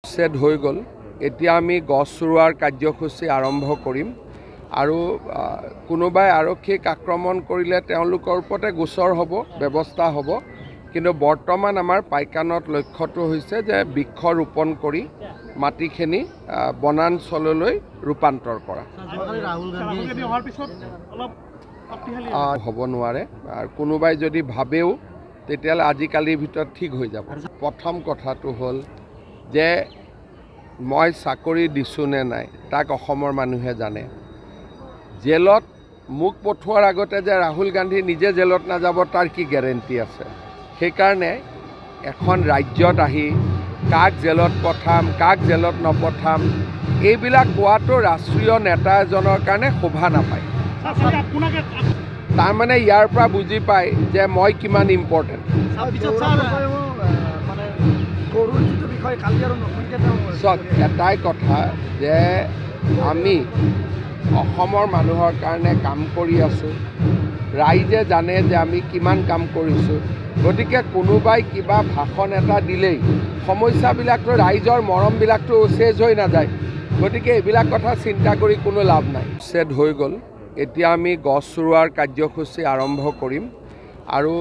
Set হৈ গ'ল। এতিয়া আমি গছ ৰুৱাৰ কাৰ্যসূচী আৰম্ভ কৰিম আৰু কোনোবাই আৰক্ষীক আক্ৰমণ কৰিলে তেওঁলোকৰ ওপৰতে গোচৰ হ'ব, ব্যৱস্থা হ'ব। কিন্তু বৰ্তমান আমাৰ পাইকানত লক্ষ্যটো হৈছে যে বৃক্ষ ৰোপণ কৰি মাটিখিনি বনাঞ্চললৈ ৰূপান্তৰ কৰা। হ'ব নোৱাৰে আৰু কোনোবাই যদি ভাবেও তেতিয়াহ'লে আজিকালিৰ ভিতৰত ঠিক হৈ যাব। প্ৰথম কথাটো হ'ল যে মই চাকৰি দিছোঁ নে নাই তাক অসমৰ মানুহে জানে। জেলত মোক পঠোৱাৰ আগতে যে ৰাহুল গান্ধী নিজে জেলত নাযাব তাৰ কি গেৰেণ্টি আছে? সেইকাৰণে এখন ৰাজ্যত আহি কাক জেলত পঠাম, কাক জেলত নপঠাম, এইবিলাক কোৱাটো ৰাষ্ট্ৰীয় নেতা এজনৰ কাৰণে শোভা নাপায়। তাৰমানে ইয়াৰ পৰা বুজি পায় যে মই কিমান ইম্পৰ্টেণ্ট। চক এটাই কথা যে আমি অসমৰ মানুহৰ কাৰণে কাম কৰি আছোঁ, ৰাইজে জানে যে আমি কিমান কাম কৰিছোঁ। গতিকে কোনোবাই কিবা ভাষণ এটা দিলেই সমস্যাবিলাকতো ৰাইজৰ মৰমবিলাকতো চেজ হৈ নাযায়। গতিকে এইবিলাক কথা চিন্তা কৰি কোনো লাভ নাই। চেট হৈ গ'ল। এতিয়া আমি গছ ৰুৱাৰ কাৰ্যসূচী আৰম্ভ কৰিম আৰু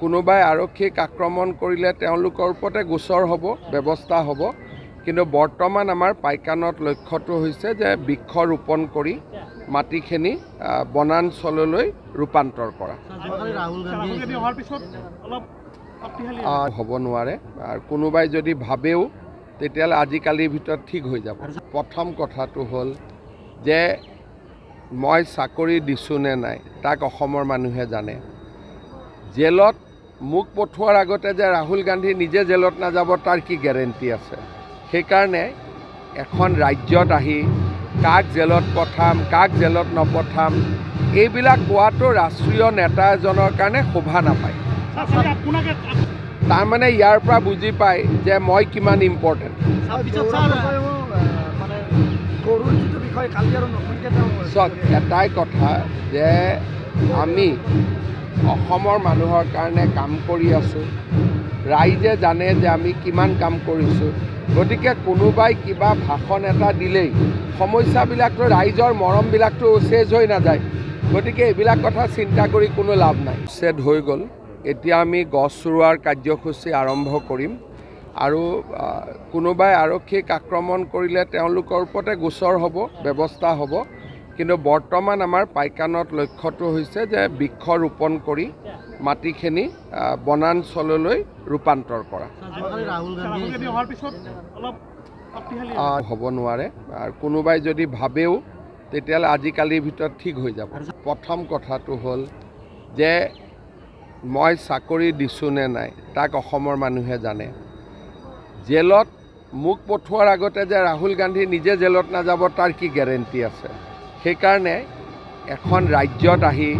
কোনোবাই আৰক্ষীক আক্ৰমণ কৰিলে তেওঁলোকৰ ওপৰতে গোচৰ হ'ব, ব্যৱস্থা হ'ব। কিন্তু বৰ্তমান আমাৰ পাইকানত লক্ষ্যটো হৈছে যে বৃক্ষ ৰোপণ কৰি মাটিখিনি বনাঞ্চললৈ ৰূপান্তৰ কৰা। হ'ব নোৱাৰে আৰু কোনোবাই যদি ভাবেও তেতিয়াহ'লে আজিকালিৰ ভিতৰত ঠিক হৈ যাব। প্ৰথম কথাটো হ'ল যে মই চাকৰি দিছোঁ নে নাই তাক অসমৰ মানুহে জানে। জেলত মোক পঠোৱাৰ আগতে যে ৰাহুল গান্ধী নিজে জেলত নাযাব তাৰ কি গেৰেণ্টি আছে? সেইকাৰণে এখন ৰাজ্যত আহি কাক জেলত পঠাম, কাক জেলত নপঠাম, এইবিলাক কোৱাটো ৰাষ্ট্ৰীয় নেতা এজনৰ কাৰণে শোভা নাপায়। তাৰমানে ইয়াৰ পৰা বুজি পায় যে মই কিমান ইম্পৰ্টেণ্ট। চক এটাই কথা যে আমি অসমৰ মানুহৰ কাৰণে কাম কৰি আছোঁ, ৰাইজে জানে যে আমি কিমান কাম কৰিছোঁ। গতিকে কোনোবাই কিবা ভাষণ এটা দিলেই সমস্যাবিলাকতো ৰাইজৰ মৰমবিলাকতো চেজ হৈ নাযায়। গতিকে এইবিলাক কথা চিন্তা কৰি কোনো লাভ নাই। চেট হৈ গ'ল। এতিয়া আমি গছ ৰুৱাৰ কাৰ্যসূচী আৰম্ভ কৰিম আৰু কোনোবাই আৰক্ষীক আক্ৰমণ কৰিলে তেওঁলোকৰ ওপৰতে গোচৰ হ'ব, ব্যৱস্থা হ'ব। কিন্তু বৰ্তমান আমাৰ পাইকানত লক্ষ্যটো হৈছে যে বৃক্ষ ৰোপণ কৰি মাটিখিনি বনাঞ্চললৈ ৰূপান্তৰ কৰা। হ'ব নোৱাৰে আৰু কোনোবাই যদি ভাবেও তেতিয়াহ'লে আজিকালিৰ ভিতৰত ঠিক হৈ যাব। প্ৰথম কথাটো হ'ল যে মই চাকৰি দিছোঁ নে নাই তাক অসমৰ মানুহে জানে। জেলত মোক পঠোৱাৰ আগতে যে ৰাহুল গান্ধী নিজে জেলত নাযাব তাৰ কি গেৰেণ্টি আছে? সেইকাৰণে এখন ৰাজ্যত আহি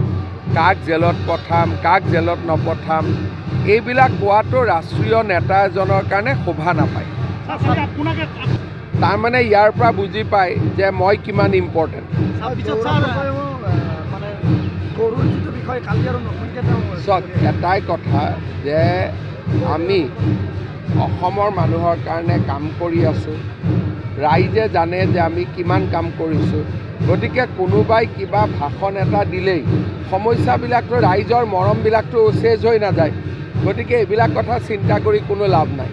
কাক জেলত পঠাম, কাক জেলত নপঠাম, এইবিলাক কোৱাটো ৰাষ্ট্ৰীয় নেতা এজনৰ কাৰণে শোভা নাপায়। তাৰমানে ইয়াৰ পৰা বুজি পায় যে মই কিমান ইম্পৰ্টেণ্ট। চক এটাই কথা যে আমি অসমৰ মানুহৰ কাৰণে কাম কৰি আছোঁ, ৰাইজে জানে যে আমি কিমান কাম কৰিছোঁ। গতিকে কোনোবাই কিবা ভাষণ এটা দিলেই সমস্যাবিলাকতো ৰাইজৰ মৰমবিলাকতো চেজ হৈ নাযায়। গতিকে এইবিলাক কথা চিন্তা কৰি কোনো লাভ নাই।